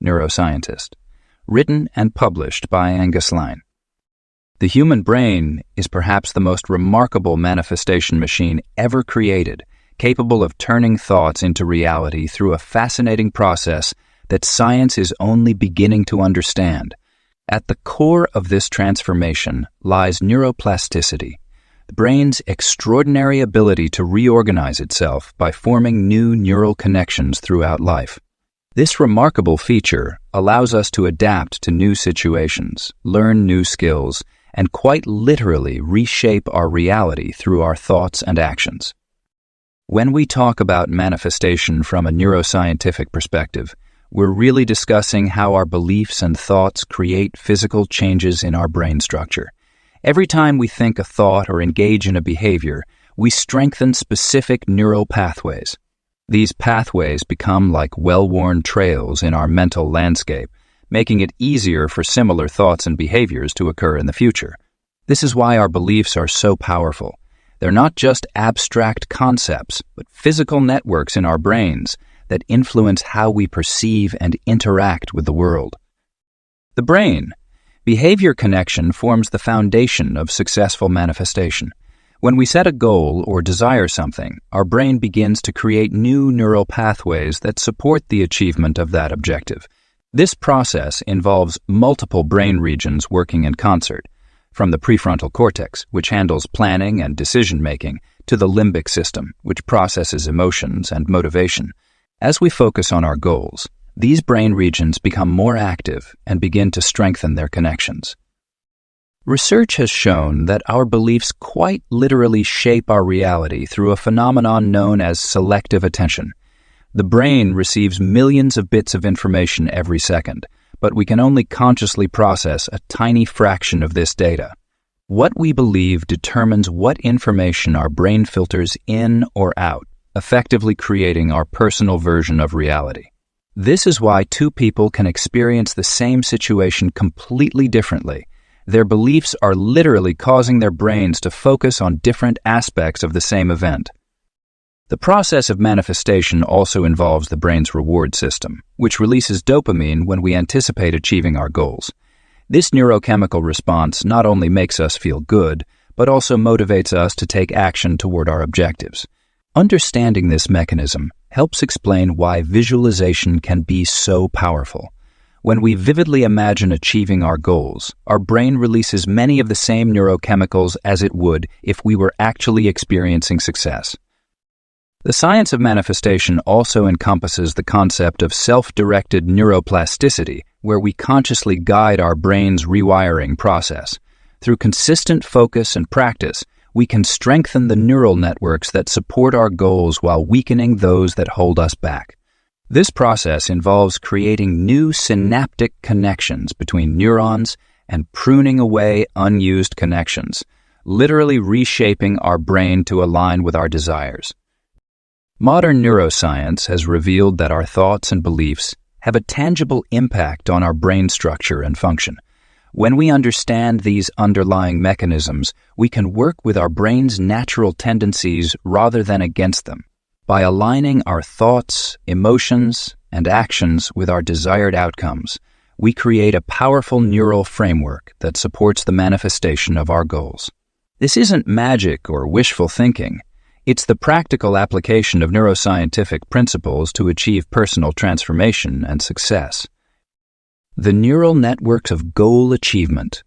Neuroscientist, written and published by Ngasline. The human brain is perhaps the most remarkable manifestation machine ever created, capable of turning thoughts into reality through a fascinating process that science is only beginning to understand. At the core of this transformation lies neuroplasticity, the brain's extraordinary ability to reorganize itself by forming new neural connections throughout life. This remarkable feature allows us to adapt to new situations, learn new skills, and quite literally reshape our reality through our thoughts and actions. When we talk about manifestation from a neuroscientific perspective, we're really discussing how our beliefs and thoughts create physical changes in our brain structure. Every time we think a thought or engage in a behavior, we strengthen specific neural pathways. These pathways become like well-worn trails in our mental landscape, making it easier for similar thoughts and behaviors to occur in the future. This is why our beliefs are so powerful. They're not just abstract concepts, but physical networks in our brains that influence how we perceive and interact with the world. The brain. Behavior connection forms the foundation of successful manifestation. When we set a goal or desire something, our brain begins to create new neural pathways that support the achievement of that objective. This process involves multiple brain regions working in concert, from the prefrontal cortex, which handles planning and decision-making, to the limbic system, which processes emotions and motivation. As we focus on our goals, these brain regions become more active and begin to strengthen their connections. Research has shown that our beliefs quite literally shape our reality through a phenomenon known as selective attention. The brain receives millions of bits of information every second, but we can only consciously process a tiny fraction of this data. What we believe determines what information our brain filters in or out, effectively creating our personal version of reality. This is why two people can experience the same situation completely differently. Their beliefs are literally causing their brains to focus on different aspects of the same event. The process of manifestation also involves the brain's reward system, which releases dopamine when we anticipate achieving our goals. This neurochemical response not only makes us feel good, but also motivates us to take action toward our objectives. Understanding this mechanism helps explain why visualization can be so powerful. When we vividly imagine achieving our goals, our brain releases many of the same neurochemicals as it would if we were actually experiencing success. The science of manifestation also encompasses the concept of self-directed neuroplasticity, where we consciously guide our brain's rewiring process. Through consistent focus and practice, we can strengthen the neural networks that support our goals while weakening those that hold us back. This process involves creating new synaptic connections between neurons and pruning away unused connections, literally reshaping our brain to align with our desires. Modern neuroscience has revealed that our thoughts and beliefs have a tangible impact on our brain structure and function. When we understand these underlying mechanisms, we can work with our brain's natural tendencies rather than against them. By aligning our thoughts, emotions, and actions with our desired outcomes, we create a powerful neural framework that supports the manifestation of our goals. This isn't magic or wishful thinking. It's the practical application of neuroscientific principles to achieve personal transformation and success. The neural networks of goal achievement.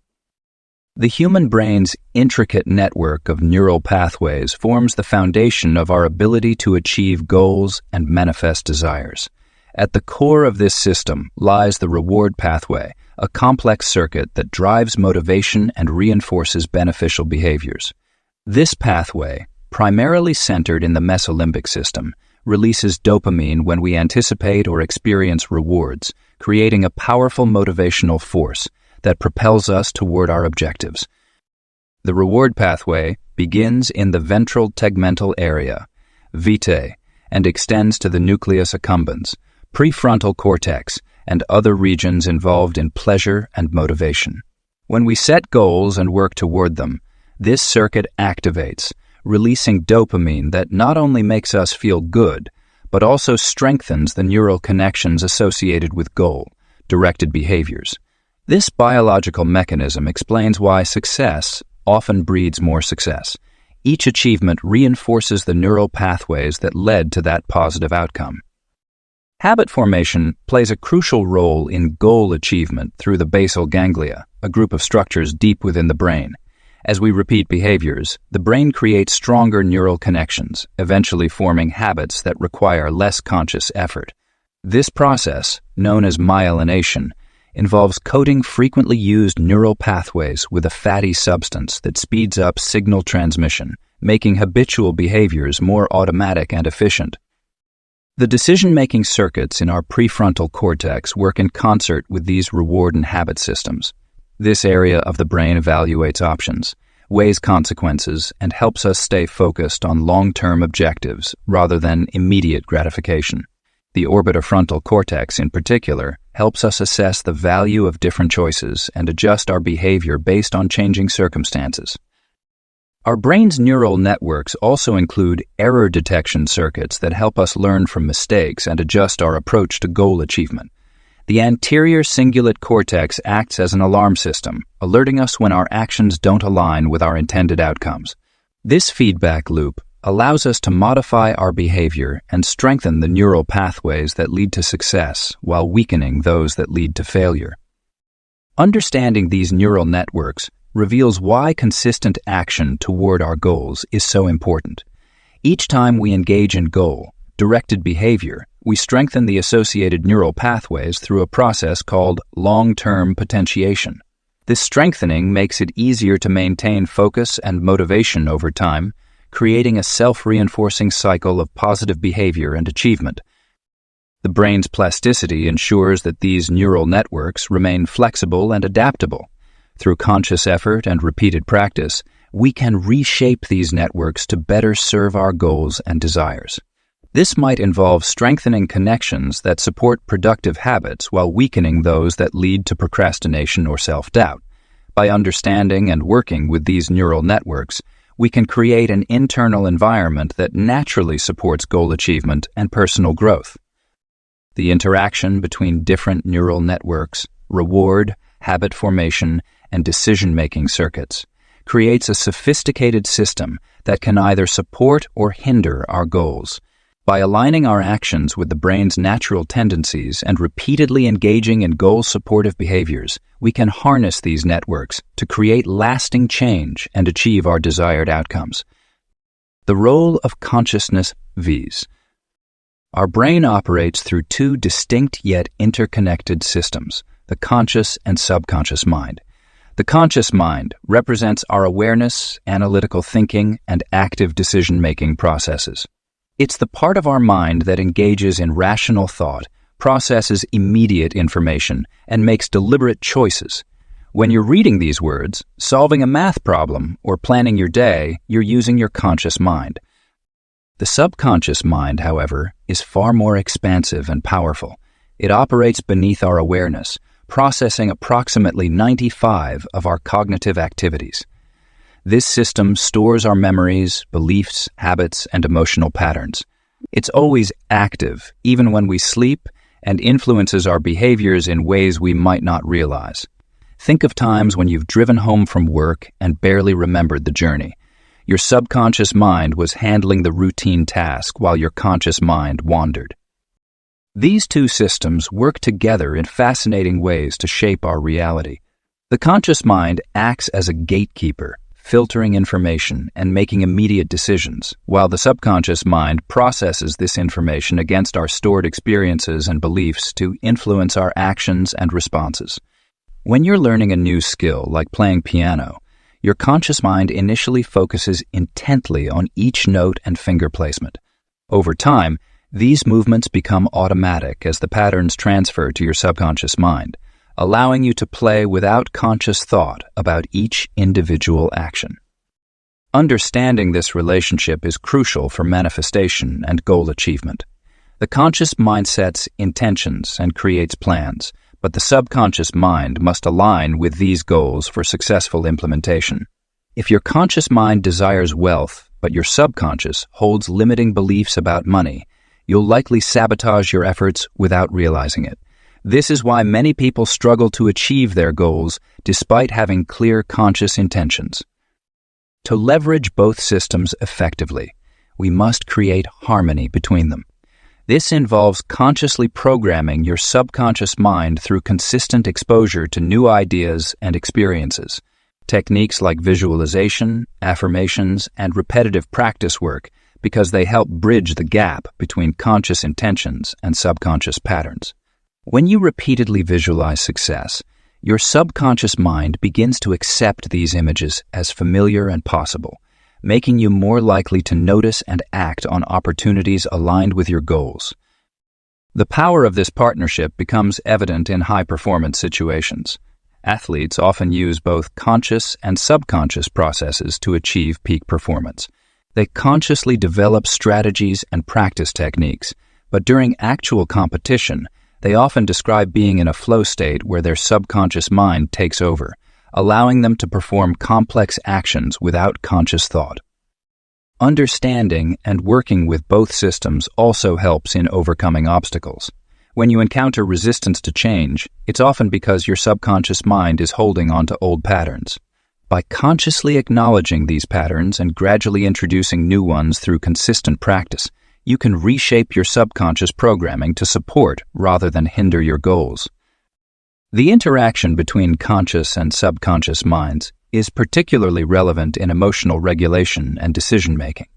The human brain's intricate network of neural pathways forms the foundation of our ability to achieve goals and manifest desires. At the core of this system lies the reward pathway, a complex circuit that drives motivation and reinforces beneficial behaviors. This pathway, primarily centered in the mesolimbic system, releases dopamine when we anticipate or experience rewards, creating a powerful motivational force that propels us toward our objectives. The reward pathway begins in the ventral tegmental area, vitae, and extends to the nucleus accumbens, prefrontal cortex, and other regions involved in pleasure and motivation. When we set goals and work toward them, this circuit activates, releasing dopamine that not only makes us feel good, but also strengthens the neural connections associated with goal, directed behaviors. This biological mechanism explains why success often breeds more success. Each achievement reinforces the neural pathways that led to that positive outcome. Habit formation plays a crucial role in goal achievement through the basal ganglia, a group of structures deep within the brain. As we repeat behaviors, the brain creates stronger neural connections, eventually forming habits that require less conscious effort. This process, known as myelination, involves coating frequently used neural pathways with a fatty substance that speeds up signal transmission, making habitual behaviors more automatic and efficient. The decision-making circuits in our prefrontal cortex work in concert with these reward and habit systems. This area of the brain evaluates options, weighs consequences, and helps us stay focused on long-term objectives rather than immediate gratification. The orbitofrontal cortex, in particular, helps us assess the value of different choices and adjust our behavior based on changing circumstances. Our brain's neural networks also include error detection circuits that help us learn from mistakes and adjust our approach to goal achievement. The anterior cingulate cortex acts as an alarm system, alerting us when our actions don't align with our intended outcomes. This feedback loop allows us to modify our behavior and strengthen the neural pathways that lead to success while weakening those that lead to failure. Understanding these neural networks reveals why consistent action toward our goals is so important. Each time we engage in goal-directed behavior, we strengthen the associated neural pathways through a process called long-term potentiation. This strengthening makes it easier to maintain focus and motivation over time, creating a self-reinforcing cycle of positive behavior and achievement. The brain's plasticity ensures that these neural networks remain flexible and adaptable. Through conscious effort and repeated practice, we can reshape these networks to better serve our goals and desires. This might involve strengthening connections that support productive habits while weakening those that lead to procrastination or self-doubt. By understanding and working with these neural networks, we can create an internal environment that naturally supports goal achievement and personal growth. The interaction between different neural networks, reward, habit formation, and decision-making circuits creates a sophisticated system that can either support or hinder our goals. By aligning our actions with the brain's natural tendencies and repeatedly engaging in goal-supportive behaviors, we can harness these networks to create lasting change and achieve our desired outcomes. The role of consciousness V's. Our brain operates through two distinct yet interconnected systems, the conscious and subconscious mind. The conscious mind represents our awareness, analytical thinking, and active decision-making processes. It's the part of our mind that engages in rational thought, processes immediate information, and makes deliberate choices. When you're reading these words, solving a math problem, or planning your day, you're using your conscious mind. The subconscious mind, however, is far more expansive and powerful. It operates beneath our awareness, processing approximately 95% of our cognitive activities. This system stores our memories, beliefs, habits, and emotional patterns. It's always active, even when we sleep, and influences our behaviors in ways we might not realize. Think of times when you've driven home from work and barely remembered the journey. Your subconscious mind was handling the routine task while your conscious mind wandered. These two systems work together in fascinating ways to shape our reality. The conscious mind acts as a gatekeeper, filtering information and making immediate decisions, while the subconscious mind processes this information against our stored experiences and beliefs to influence our actions and responses. When you're learning a new skill, like playing piano, your conscious mind initially focuses intently on each note and finger placement. Over time, these movements become automatic as the patterns transfer to your subconscious mind, allowing you to play without conscious thought about each individual action. Understanding this relationship is crucial for manifestation and goal achievement. The conscious mind sets intentions and creates plans, but the subconscious mind must align with these goals for successful implementation. If your conscious mind desires wealth, but your subconscious holds limiting beliefs about money, you'll likely sabotage your efforts without realizing it. This is why many people struggle to achieve their goals despite having clear conscious intentions. To leverage both systems effectively, we must create harmony between them. This involves consciously programming your subconscious mind through consistent exposure to new ideas and experiences. Techniques like visualization, affirmations, and repetitive practice work because they help bridge the gap between conscious intentions and subconscious patterns. When you repeatedly visualize success, your subconscious mind begins to accept these images as familiar and possible, making you more likely to notice and act on opportunities aligned with your goals. The power of this partnership becomes evident in high-performance situations. Athletes often use both conscious and subconscious processes to achieve peak performance. They consciously develop strategies and practice techniques, but during actual competition, they often describe being in a flow state where their subconscious mind takes over, allowing them to perform complex actions without conscious thought. Understanding and working with both systems also helps in overcoming obstacles. When you encounter resistance to change, it's often because your subconscious mind is holding on to old patterns. By consciously acknowledging these patterns and gradually introducing new ones through consistent practice, you can reshape your subconscious programming to support rather than hinder your goals. The interaction between conscious and subconscious minds is particularly relevant in emotional regulation and decision-making.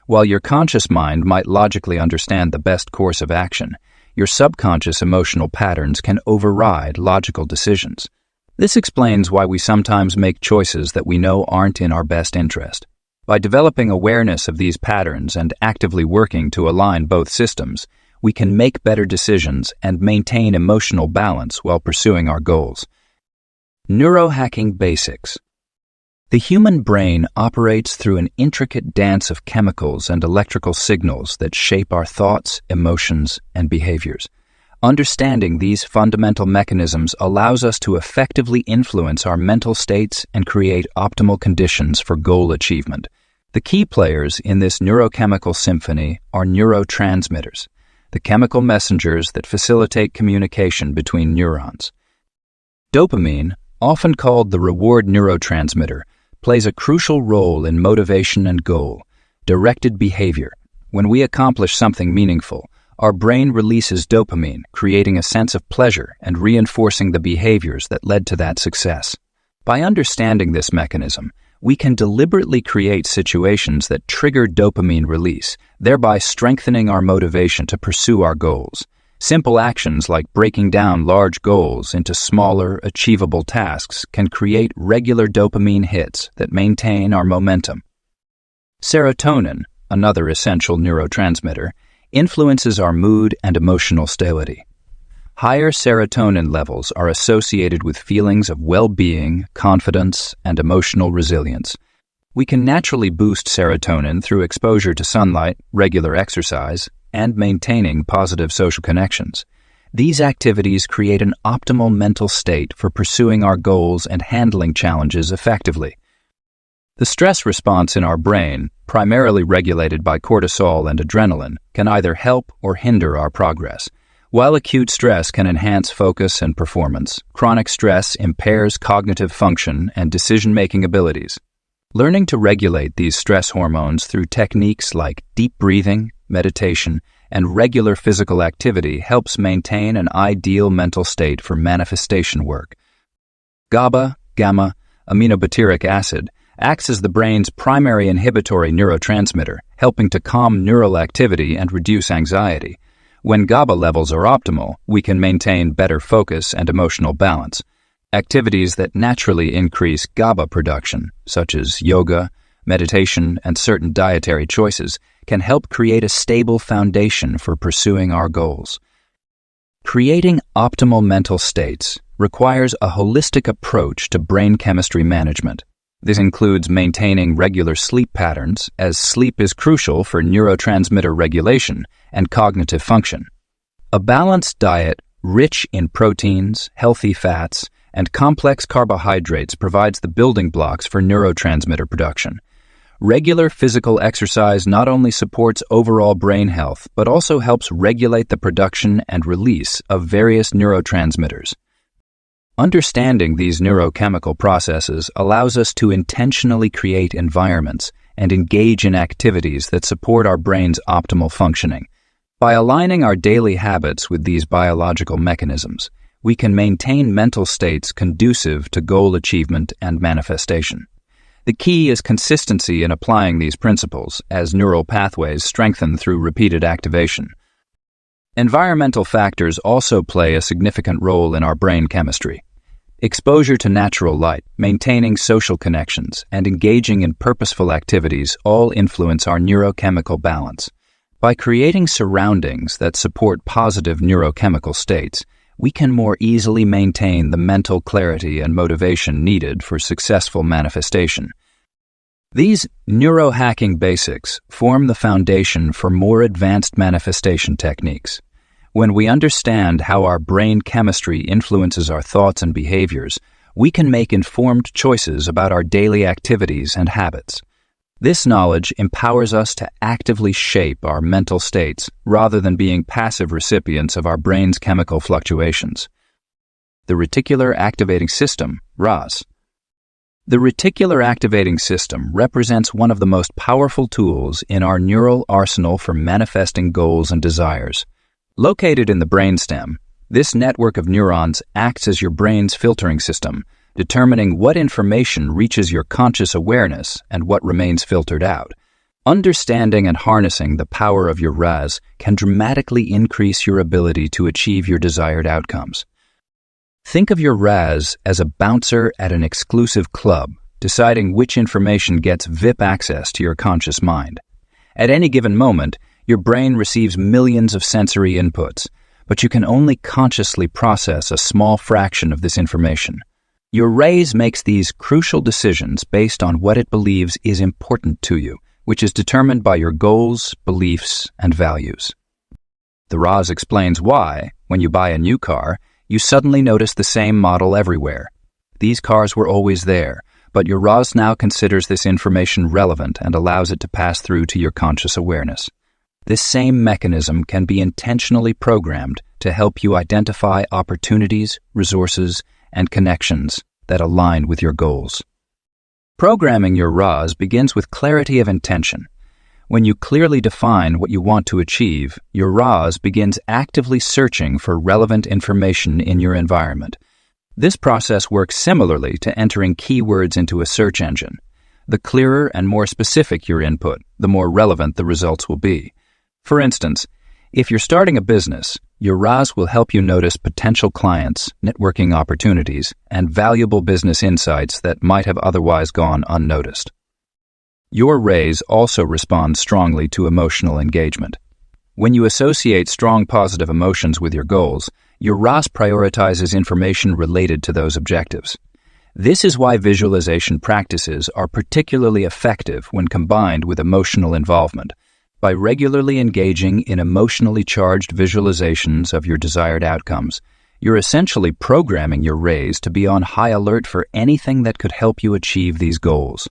While your conscious mind might logically understand the best course of action, your subconscious emotional patterns can override logical decisions. This explains why we sometimes make choices that we know aren't in our best interest. By developing awareness of these patterns and actively working to align both systems, we can make better decisions and maintain emotional balance while pursuing our goals. Neurohacking Basics. The human brain operates through an intricate dance of chemicals and electrical signals that shape our thoughts, emotions, and behaviors. Understanding these fundamental mechanisms allows us to effectively influence our mental states and create optimal conditions for goal achievement. The key players in this neurochemical symphony are neurotransmitters, the chemical messengers that facilitate communication between neurons. Dopamine, often called the reward neurotransmitter, plays a crucial role in motivation and goal-directed behavior. When we accomplish something meaningful, our brain releases dopamine, creating a sense of pleasure and reinforcing the behaviors that led to that success. By understanding this mechanism, we can deliberately create situations that trigger dopamine release, thereby strengthening our motivation to pursue our goals. Simple actions like breaking down large goals into smaller, achievable tasks can create regular dopamine hits that maintain our momentum. Serotonin, another essential neurotransmitter, influences our mood and emotional stability. Higher serotonin levels are associated with feelings of well-being, confidence, and emotional resilience. We can naturally boost serotonin through exposure to sunlight, regular exercise, and maintaining positive social connections. These activities create an optimal mental state for pursuing our goals and handling challenges effectively. The stress response in our brain, primarily regulated by cortisol and adrenaline, can either help or hinder our progress. While acute stress can enhance focus and performance, chronic stress impairs cognitive function and decision-making abilities. Learning to regulate these stress hormones through techniques like deep breathing, meditation, and regular physical activity helps maintain an ideal mental state for manifestation work. GABA, gamma aminobutyric acid, acts as the brain's primary inhibitory neurotransmitter, helping to calm neural activity and reduce anxiety. When GABA levels are optimal, we can maintain better focus and emotional balance. Activities that naturally increase GABA production, such as yoga, meditation, and certain dietary choices, can help create a stable foundation for pursuing our goals. Creating optimal mental states requires a holistic approach to brain chemistry management. This includes maintaining regular sleep patterns, as sleep is crucial for neurotransmitter regulation and cognitive function. A balanced diet rich in proteins, healthy fats, and complex carbohydrates provides the building blocks for neurotransmitter production. Regular physical exercise not only supports overall brain health, but also helps regulate the production and release of various neurotransmitters. Understanding these neurochemical processes allows us to intentionally create environments and engage in activities that support our brain's optimal functioning. By aligning our daily habits with these biological mechanisms, we can maintain mental states conducive to goal achievement and manifestation. The key is consistency in applying these principles as neural pathways strengthen through repeated activation. Environmental factors also play a significant role in our brain chemistry. Exposure to natural light, maintaining social connections, and engaging in purposeful activities all influence our neurochemical balance. By creating surroundings that support positive neurochemical states, we can more easily maintain the mental clarity and motivation needed for successful manifestation. These neurohacking basics form the foundation for more advanced manifestation techniques. When we understand how our brain chemistry influences our thoughts and behaviors, we can make informed choices about our daily activities and habits. This knowledge empowers us to actively shape our mental states rather than being passive recipients of our brain's chemical fluctuations. The Reticular Activating System, RAS. The Reticular Activating System represents one of the most powerful tools in our neural arsenal for manifesting goals and desires. Located in the brainstem, this network of neurons acts as your brain's filtering system, determining what information reaches your conscious awareness and what remains filtered out. Understanding and harnessing the power of your RAS can dramatically increase your ability to achieve your desired outcomes. Think of your RAS as a bouncer at an exclusive club, deciding which information gets VIP access to your conscious mind. At any given moment, your brain receives millions of sensory inputs, but you can only consciously process a small fraction of this information. Your RAS makes these crucial decisions based on what it believes is important to you, which is determined by your goals, beliefs, and values. The RAS explains why, when you buy a new car, you suddenly notice the same model everywhere. These cars were always there, but your RAS now considers this information relevant and allows it to pass through to your conscious awareness. This same mechanism can be intentionally programmed to help you identify opportunities, resources, and connections that align with your goals. Programming your RAS begins with clarity of intention. When you clearly define what you want to achieve, your RAS begins actively searching for relevant information in your environment. This process works similarly to entering keywords into a search engine. The clearer and more specific your input, the more relevant the results will be. For instance, if you're starting a business, your RAS will help you notice potential clients, networking opportunities, and valuable business insights that might have otherwise gone unnoticed. Your RAS also responds strongly to emotional engagement. When you associate strong positive emotions with your goals, your RAS prioritizes information related to those objectives. This is why visualization practices are particularly effective when combined with emotional involvement. By regularly engaging in emotionally charged visualizations of your desired outcomes, you're essentially programming your RAS to be on high alert for anything that could help you achieve these goals.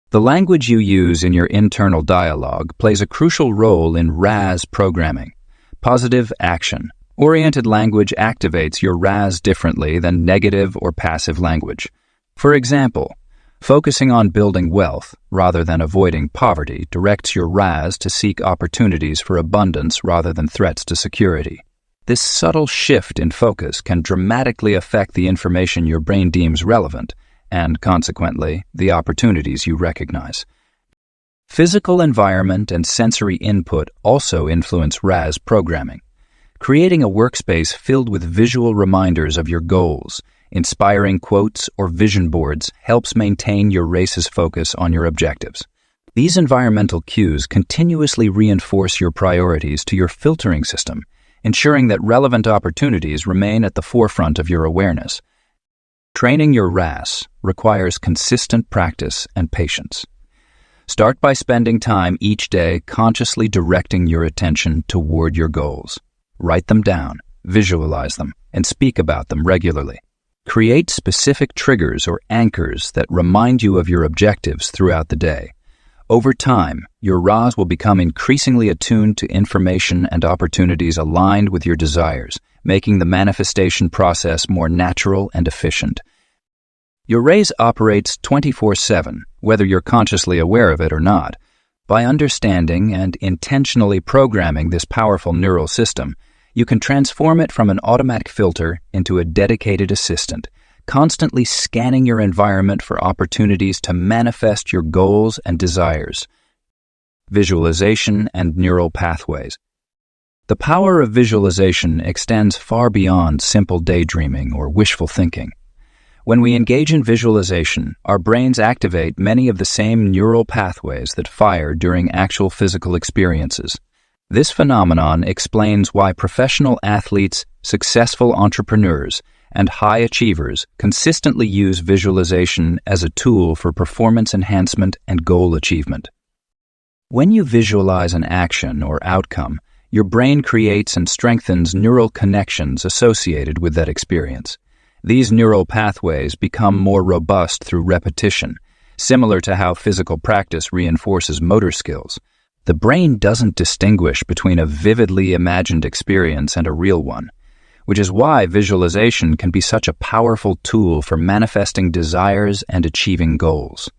The language you use in your internal dialogue plays a crucial role in RAS programming. Positive action-oriented language activates your RAS differently than negative or passive language. For example, focusing on building wealth rather than avoiding poverty directs your RAS to seek opportunities for abundance rather than threats to security. This subtle shift in focus can dramatically affect the information your brain deems relevant and, consequently, the opportunities you recognize. Physical environment and sensory input also influence RAS programming. Creating a workspace filled with visual reminders of your goals, inspiring quotes or vision boards helps maintain your RAS's focus on your objectives. These environmental cues continuously reinforce your priorities to your filtering system, ensuring that relevant opportunities remain at the forefront of your awareness. Training your RAS requires consistent practice and patience. Start by spending time each day consciously directing your attention toward your goals. Write them down, visualize them, and speak about them regularly. Create specific triggers or anchors that remind you of your objectives throughout the day. Over time, your RAs will become increasingly attuned to information and opportunities aligned with your desires, making the manifestation process more natural and efficient. Your RAS operates 24/7, whether you're consciously aware of it or not. By understanding and intentionally programming this powerful neural system, you can transform it from an automatic filter into a dedicated assistant, constantly scanning your environment for opportunities to manifest your goals and desires. Visualization and neural pathways. The power of visualization extends far beyond simple daydreaming or wishful thinking. When we engage in visualization, our brains activate many of the same neural pathways that fire during actual physical experiences. This phenomenon explains why professional athletes, successful entrepreneurs, and high achievers consistently use visualization as a tool for performance enhancement and goal achievement. When you visualize an action or outcome, your brain creates and strengthens neural connections associated with that experience. These neural pathways become more robust through repetition, similar to how physical practice reinforces motor skills. The brain doesn't distinguish between a vividly imagined experience and a real one, which is why visualization can be such a powerful tool for manifesting desires and achieving goals.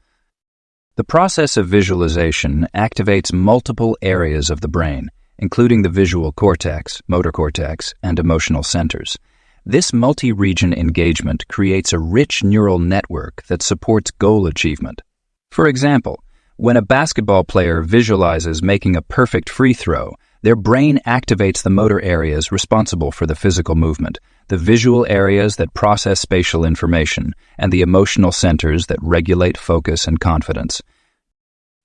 The process of visualization activates multiple areas of the brain, including the visual cortex, motor cortex, and emotional centers. This multi-region engagement creates a rich neural network that supports goal achievement. For example, when a basketball player visualizes making a perfect free throw, their brain activates the motor areas responsible for the physical movement, the visual areas that process spatial information, and the emotional centers that regulate focus and confidence.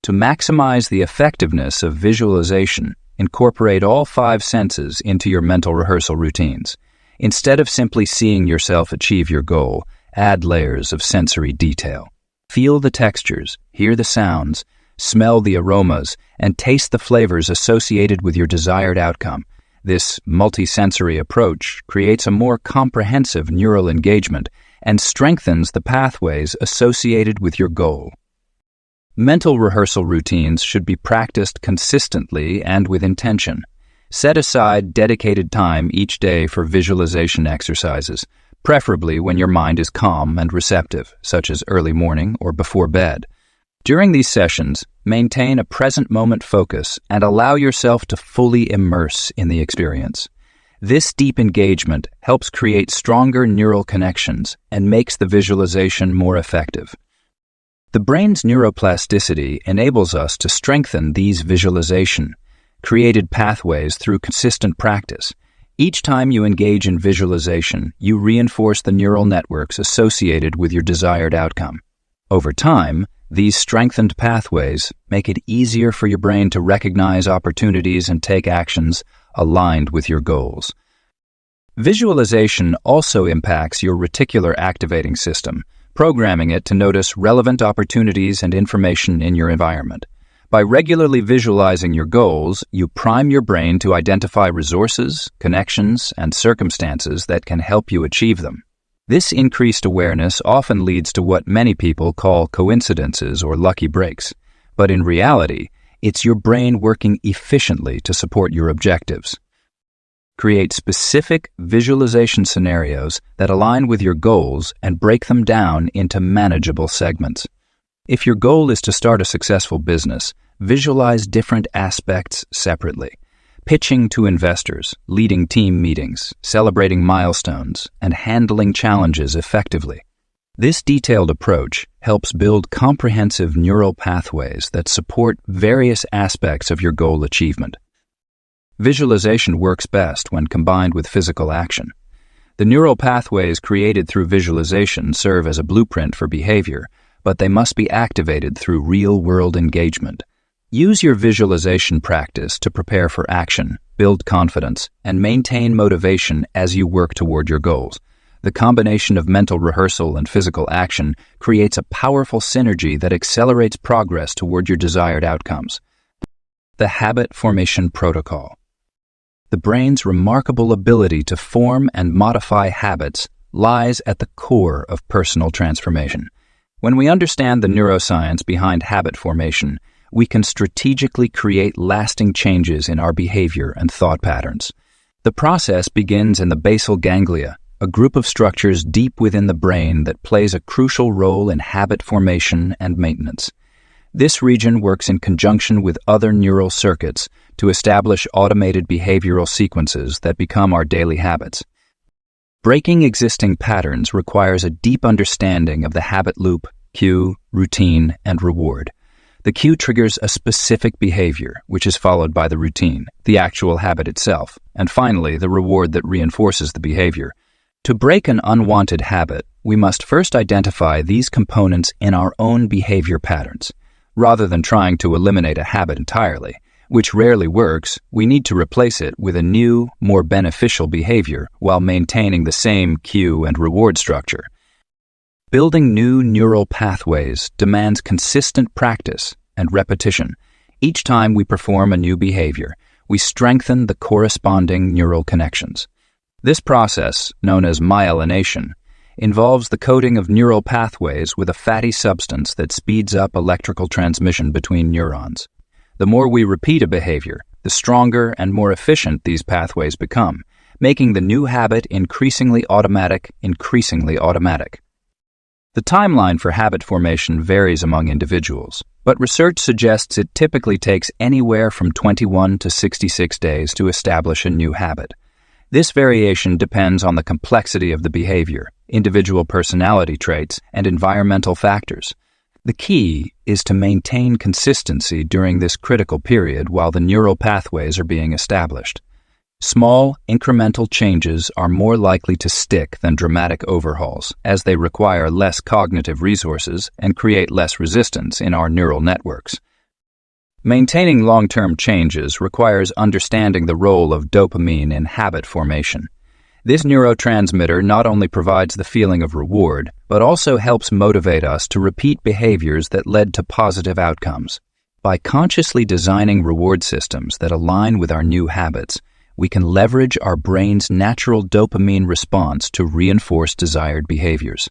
To maximize the effectiveness of visualization, incorporate all 5 senses into your mental rehearsal routines. Instead of simply seeing yourself achieve your goal, add layers of sensory detail. Feel the textures, hear the sounds, smell the aromas, and taste the flavors associated with your desired outcome. This multisensory approach creates a more comprehensive neural engagement and strengthens the pathways associated with your goal. Mental rehearsal routines should be practiced consistently and with intention. Set aside dedicated time each day for visualization exercises, preferably when your mind is calm and receptive, such as early morning or before bed. During these sessions, maintain a present moment focus and allow yourself to fully immerse in the experience. This deep engagement helps create stronger neural connections and makes the visualization more effective. The brain's neuroplasticity enables us to strengthen these visualization-created pathways through consistent practice. Each time you engage in visualization, you reinforce the neural networks associated with your desired outcome. Over time, these strengthened pathways make it easier for your brain to recognize opportunities and take actions aligned with your goals. Visualization also impacts your reticular activating system, programming it to notice relevant opportunities and information in your environment. By regularly visualizing your goals, you prime your brain to identify resources, connections, and circumstances that can help you achieve them. This increased awareness often leads to what many people call coincidences or lucky breaks, but in reality, it's your brain working efficiently to support your objectives. Create specific visualization scenarios that align with your goals and break them down into manageable segments. If your goal is to start a successful business, visualize different aspects separately. Pitching to investors, leading team meetings, celebrating milestones, and handling challenges effectively. This detailed approach helps build comprehensive neural pathways that support various aspects of your goal achievement. Visualization works best when combined with physical action. The neural pathways created through visualization serve as a blueprint for behavior, but they must be activated through real-world engagement. Use your visualization practice to prepare for action, build confidence, and maintain motivation as you work toward your goals. The combination of mental rehearsal and physical action creates a powerful synergy that accelerates progress toward your desired outcomes. The Habit Formation Protocol. The brain's remarkable ability to form and modify habits lies at the core of personal transformation. When we understand the neuroscience behind habit formation, we can strategically create lasting changes in our behavior and thought patterns. The process begins in the basal ganglia, a group of structures deep within the brain that plays a crucial role in habit formation and maintenance. This region works in conjunction with other neural circuits to establish automated behavioral sequences that become our daily habits. Breaking existing patterns requires a deep understanding of the habit loop, cue, routine, and reward. The cue triggers a specific behavior, which is followed by the routine, the actual habit itself, and finally the reward that reinforces the behavior. To break an unwanted habit, we must first identify these components in our own behavior patterns. Rather than trying to eliminate a habit entirely, which rarely works, we need to replace it with a new, more beneficial behavior while maintaining the same cue and reward structure. Building new neural pathways demands consistent practice and repetition. Each time we perform a new behavior, we strengthen the corresponding neural connections. This process, known as myelination, involves the coating of neural pathways with a fatty substance that speeds up electrical transmission between neurons. The more we repeat a behavior, the stronger and more efficient these pathways become, making the new habit increasingly automatic. The timeline for habit formation varies among individuals, but research suggests it typically takes anywhere from 21 to 66 days to establish a new habit. This variation depends on the complexity of the behavior, individual personality traits, and environmental factors. The key is to maintain consistency during this critical period while the neural pathways are being established. Small, incremental changes are more likely to stick than dramatic overhauls, as they require less cognitive resources and create less resistance in our neural networks. Maintaining long-term changes requires understanding the role of dopamine in habit formation. This neurotransmitter not only provides the feeling of reward, but also helps motivate us to repeat behaviors that led to positive outcomes. By consciously designing reward systems that align with our new habits, we can leverage our brain's natural dopamine response to reinforce desired behaviors.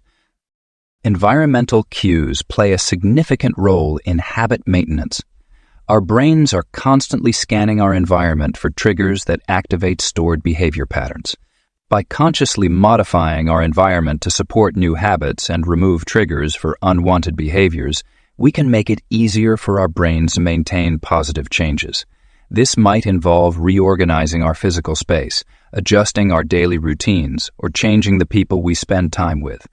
Environmental cues play a significant role in habit maintenance. Our brains are constantly scanning our environment for triggers that activate stored behavior patterns. By consciously modifying our environment to support new habits and remove triggers for unwanted behaviors, we can make it easier for our brains to maintain positive changes. This might involve reorganizing our physical space, adjusting our daily routines, or changing the people we spend time with.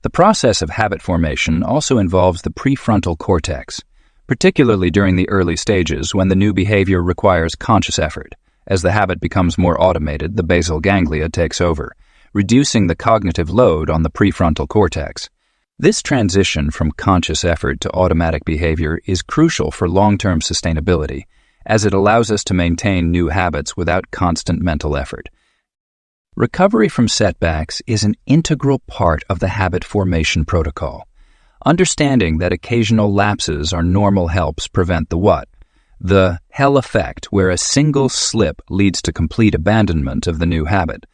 The process of habit formation also involves the prefrontal cortex, particularly during the early stages when the new behavior requires conscious effort. As the habit becomes more automated, the basal ganglia takes over, reducing the cognitive load on the prefrontal cortex. This transition from conscious effort to automatic behavior is crucial for long-term sustainability, as it allows us to maintain new habits without constant mental effort. Recovery from setbacks is an integral part of the habit formation protocol. Understanding that occasional lapses are normal helps prevent the what? The hell effect, where a single slip leads to complete abandonment of the new habit.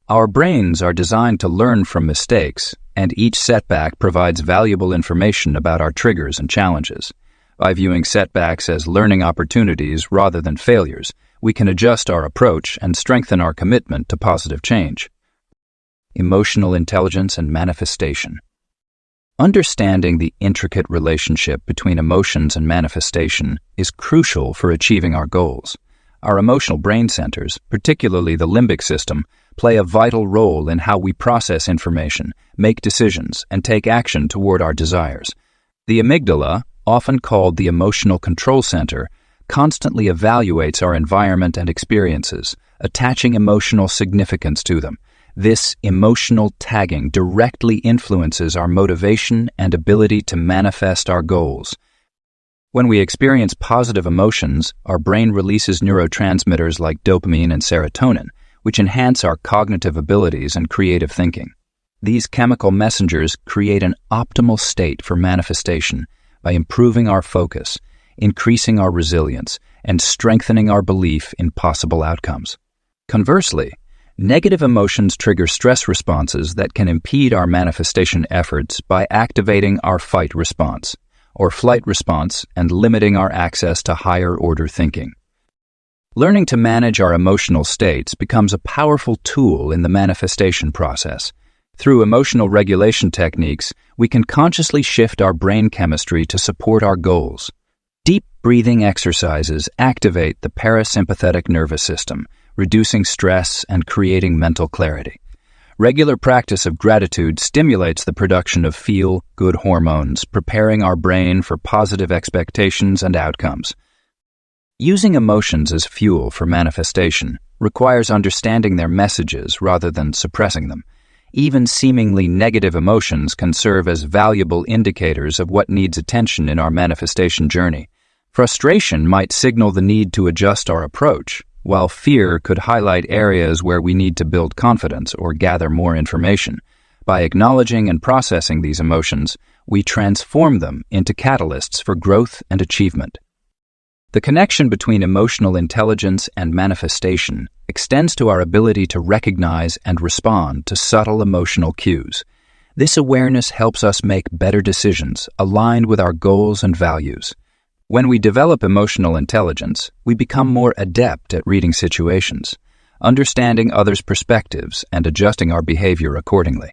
Our brains are designed to learn from mistakes, and each setback provides valuable information about our triggers and challenges. By viewing setbacks as learning opportunities rather than failures, we can adjust our approach and strengthen our commitment to positive change. Emotional intelligence and manifestation. Understanding the intricate relationship between emotions and manifestation is crucial for achieving our goals. Our emotional brain centers, particularly the limbic system, play a vital role in how we process information, make decisions, and take action toward our desires. The amygdala, often called the emotional control center, constantly evaluates our environment and experiences, attaching emotional significance to them. This emotional tagging directly influences our motivation and ability to manifest our goals. When we experience positive emotions, our brain releases neurotransmitters like dopamine and serotonin, which enhance our cognitive abilities and creative thinking. These chemical messengers create an optimal state for manifestation by improving our focus, increasing our resilience, and strengthening our belief in possible outcomes. Conversely, negative emotions trigger stress responses that can impede our manifestation efforts by activating our fight response. or flight response and limiting our access to higher-order thinking. Learning to manage our emotional states becomes a powerful tool in the manifestation process. Through emotional regulation techniques, we can consciously shift our brain chemistry to support our goals. Deep breathing exercises activate the parasympathetic nervous system, reducing stress and creating mental clarity. Regular practice of gratitude stimulates the production of feel-good hormones, preparing our brain for positive expectations and outcomes. Using emotions as fuel for manifestation requires understanding their messages rather than suppressing them. Even seemingly negative emotions can serve as valuable indicators of what needs attention in our manifestation journey. Frustration might signal the need to adjust our approach, while fear could highlight areas where we need to build confidence or gather more information. By acknowledging and processing these emotions, we transform them into catalysts for growth and achievement. The connection between emotional intelligence and manifestation extends to our ability to recognize and respond to subtle emotional cues. This awareness helps us make better decisions aligned with our goals and values. When we develop emotional intelligence, we become more adept at reading situations, understanding others' perspectives, and adjusting our behavior accordingly.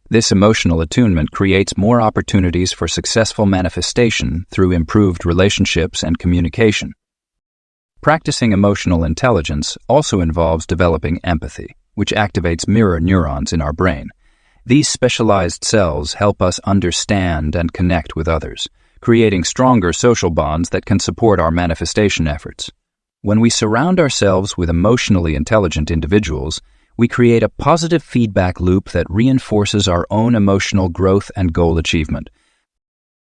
This emotional attunement creates more opportunities for successful manifestation through improved relationships and communication. Practicing emotional intelligence also involves developing empathy, which activates mirror neurons in our brain. These specialized cells help us understand and connect with others, creating stronger social bonds that can support our manifestation efforts. When we surround ourselves with emotionally intelligent individuals, we create a positive feedback loop that reinforces our own emotional growth and goal achievement.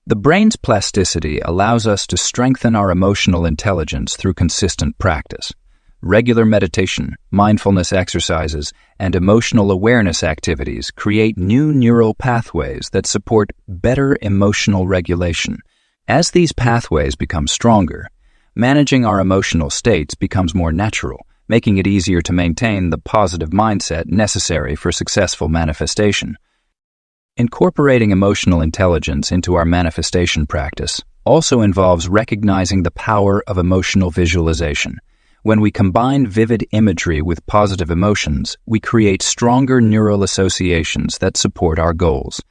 The brain's plasticity allows us to strengthen our emotional intelligence through consistent practice. Regular meditation, mindfulness exercises, and emotional awareness activities create new neural pathways that support better emotional regulation. As these pathways become stronger, managing our emotional states becomes more natural, making it easier to maintain the positive mindset necessary for successful manifestation. Incorporating emotional intelligence into our manifestation practice also involves recognizing the power of emotional visualization. When we combine vivid imagery with positive emotions, we create stronger neural associations that support our goals.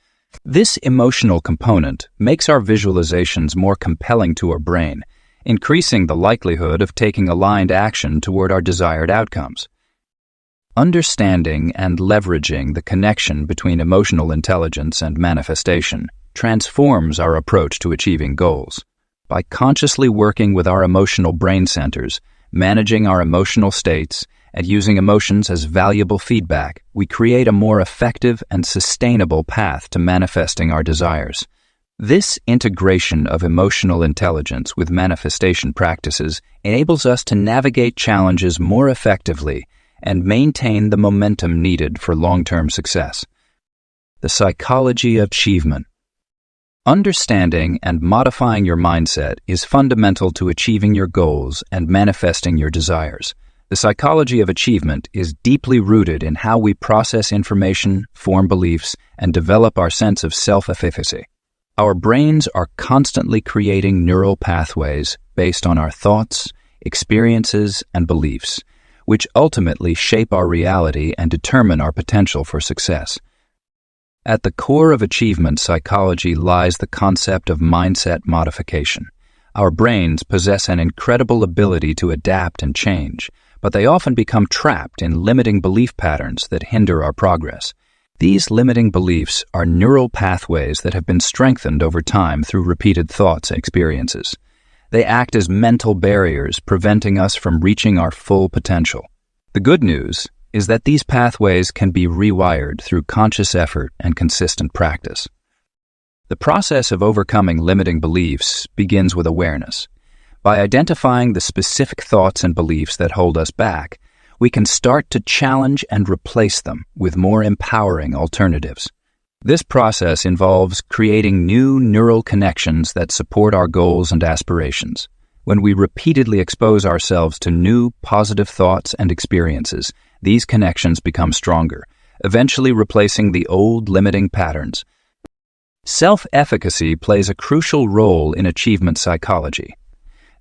This emotional component makes our visualizations more compelling to our brain, increasing the likelihood of taking aligned action toward our desired outcomes. Understanding and leveraging the connection between emotional intelligence and manifestation transforms our approach to achieving goals. By consciously working with our emotional brain centers, managing our emotional states, and using emotions as valuable feedback, we create a more effective and sustainable path to manifesting our desires. This integration of emotional intelligence with manifestation practices enables us to navigate challenges more effectively and maintain the momentum needed for long-term success. The psychology of achievement. Understanding and modifying your mindset is fundamental to achieving your goals and manifesting your desires. The psychology of achievement is deeply rooted in how we process information, form beliefs, and develop our sense of self-efficacy. Our brains are constantly creating neural pathways based on our thoughts, experiences, and beliefs, which ultimately shape our reality and determine our potential for success. At the core of achievement psychology lies the concept of mindset modification. Our brains possess an incredible ability to adapt and change, but they often become trapped in limiting belief patterns that hinder our progress. These limiting beliefs are neural pathways that have been strengthened over time through repeated thoughts and experiences. They act as mental barriers, preventing us from reaching our full potential. The good news is that these pathways can be rewired through conscious effort and consistent practice. The process of overcoming limiting beliefs begins with awareness. By identifying the specific thoughts and beliefs that hold us back, we can start to challenge and replace them with more empowering alternatives. This process involves creating new neural connections that support our goals and aspirations. When we repeatedly expose ourselves to new, positive thoughts and experiences, these connections become stronger, eventually replacing the old limiting patterns. Self-efficacy plays a crucial role in achievement psychology.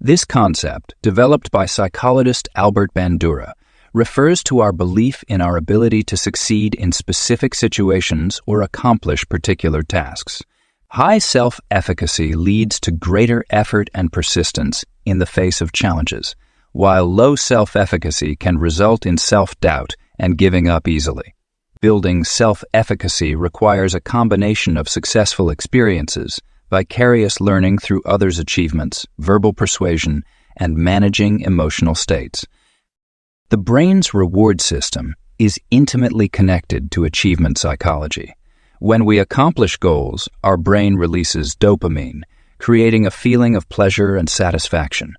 This concept, developed by psychologist Albert Bandura, refers to our belief in our ability to succeed in specific situations or accomplish particular tasks. High self-efficacy leads to greater effort and persistence in the face of challenges, while low self-efficacy can result in self-doubt and giving up easily. Building self-efficacy requires a combination of successful experiences, vicarious learning through others' achievements, verbal persuasion, and managing emotional states. The brain's reward system is intimately connected to achievement psychology. When we accomplish goals, our brain releases dopamine, creating a feeling of pleasure and satisfaction.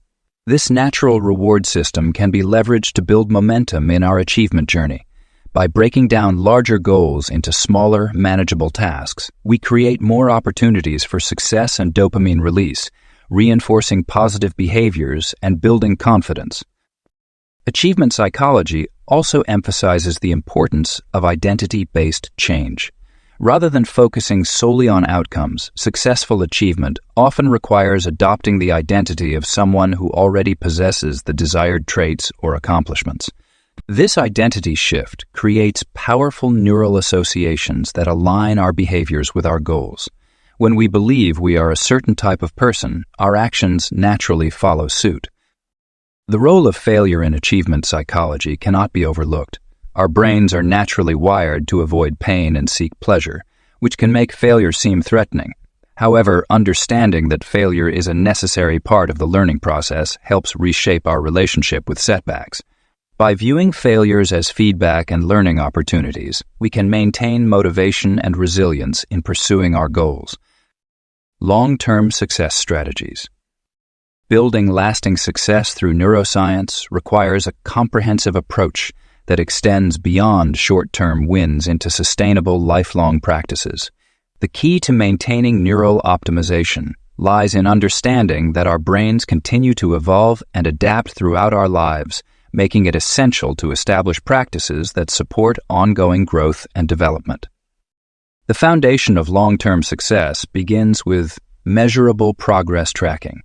This natural reward system can be leveraged to build momentum in our achievement journey. By breaking down larger goals into smaller, manageable tasks, we create more opportunities for success and dopamine release, reinforcing positive behaviors and building confidence. Achievement psychology also emphasizes the importance of identity-based change. Rather than focusing solely on outcomes, successful achievement often requires adopting the identity of someone who already possesses the desired traits or accomplishments. This identity shift creates powerful neural associations that align our behaviors with our goals. When we believe we are a certain type of person, our actions naturally follow suit. The role of failure in achievement psychology cannot be overlooked. Our brains are naturally wired to avoid pain and seek pleasure, which can make failure seem threatening. However, understanding that failure is a necessary part of the learning process helps reshape our relationship with setbacks. By viewing failures as feedback and learning opportunities, we can maintain motivation and resilience in pursuing our goals. Long-term success strategies. Building lasting success through neuroscience requires a comprehensive approach that extends beyond short-term wins into sustainable, lifelong practices. The key to maintaining neural optimization lies in understanding that our brains continue to evolve and adapt throughout our lives, making it essential to establish practices that support ongoing growth and development. The foundation of long-term success begins with measurable progress tracking.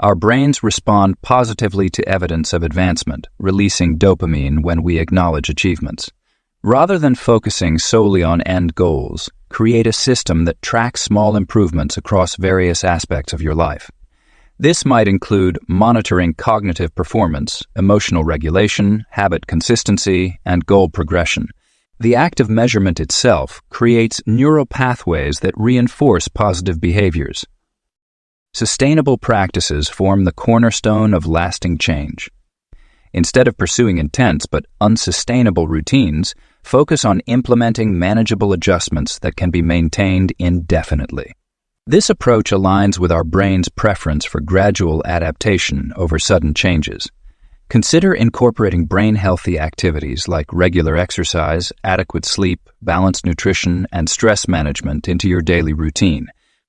Our brains respond positively to evidence of advancement, releasing dopamine when we acknowledge achievements. Rather than focusing solely on end goals, create a system that tracks small improvements across various aspects of your life. This might include monitoring cognitive performance, emotional regulation, habit consistency, and goal progression. The act of measurement itself creates neural pathways that reinforce positive behaviors. Sustainable practices form the cornerstone of lasting change. Instead of pursuing intense but unsustainable routines, focus on implementing manageable adjustments that can be maintained indefinitely. This approach aligns with our brain's preference for gradual adaptation over sudden changes. Consider incorporating brain-healthy activities like regular exercise, adequate sleep, balanced nutrition, and stress management into your daily routine.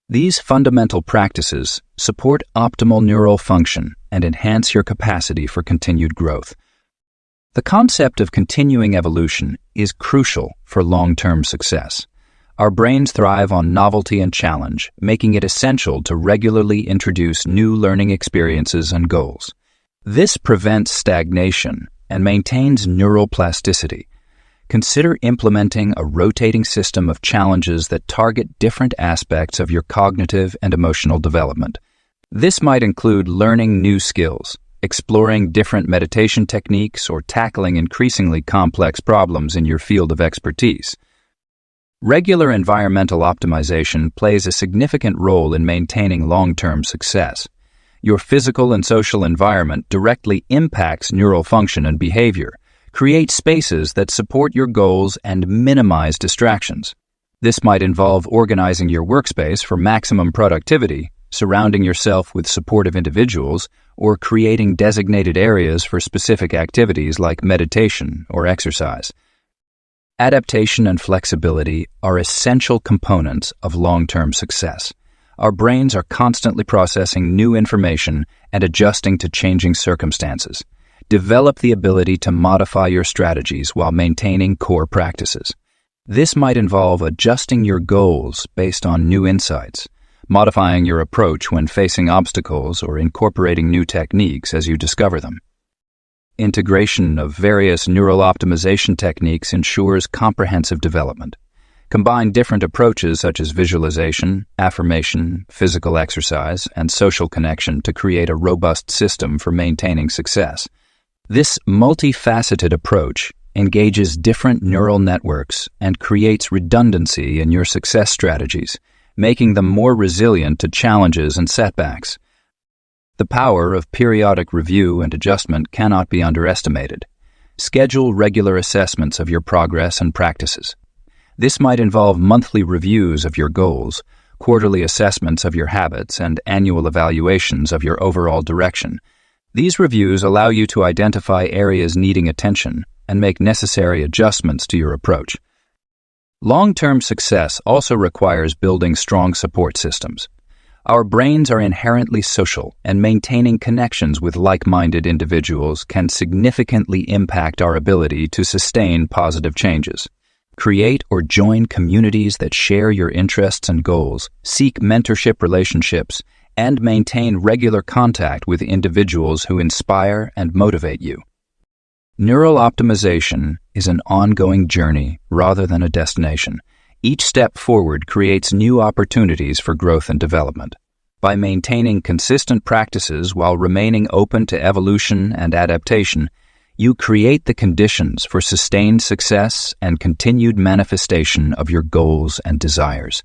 These fundamental practices support optimal neural function and enhance your capacity for continued growth. The concept of continuing evolution is crucial for long-term success. Our brains thrive on novelty and challenge, making it essential to regularly introduce new learning experiences and goals. This prevents stagnation and maintains neural plasticity. Consider implementing a rotating system of challenges that target different aspects of your cognitive and emotional development. This might include learning new skills, exploring different meditation techniques, or tackling increasingly complex problems in your field of expertise. Regular environmental optimization plays a significant role in maintaining long-term success. Your physical and social environment directly impacts neural function and behavior. Create spaces that support your goals and minimize distractions. This might involve organizing your workspace for maximum productivity, surrounding yourself with supportive individuals, or creating designated areas for specific activities like meditation or exercise. Adaptation and flexibility are essential components of long-term success. Our brains are constantly processing new information and adjusting to changing circumstances. Develop the ability to modify your strategies while maintaining core practices. This might involve adjusting your goals based on new insights, modifying your approach when facing obstacles, or incorporating new techniques as you discover them. Integration of various neural optimization techniques ensures comprehensive development. Combine different approaches such as visualization, affirmation, physical exercise, and social connection to create a robust system for maintaining success. This multifaceted approach engages different neural networks and creates redundancy in your success strategies, making them more resilient to challenges and setbacks. The power of periodic review and adjustment cannot be underestimated. Schedule regular assessments of your progress and practices. This might involve monthly reviews of your goals, quarterly assessments of your habits, and annual evaluations of your overall direction. These reviews allow you to identify areas needing attention and make necessary adjustments to your approach. Long-term success also requires building strong support systems. Our brains are inherently social, and maintaining connections with like-minded individuals can significantly impact our ability to sustain positive changes. Create or join communities that share your interests and goals, seek mentorship relationships, and maintain regular contact with individuals who inspire and motivate you. Neural optimization is an ongoing journey rather than a destination. Each step forward creates new opportunities for growth and development. By maintaining consistent practices while remaining open to evolution and adaptation, you create the conditions for sustained success and continued manifestation of your goals and desires.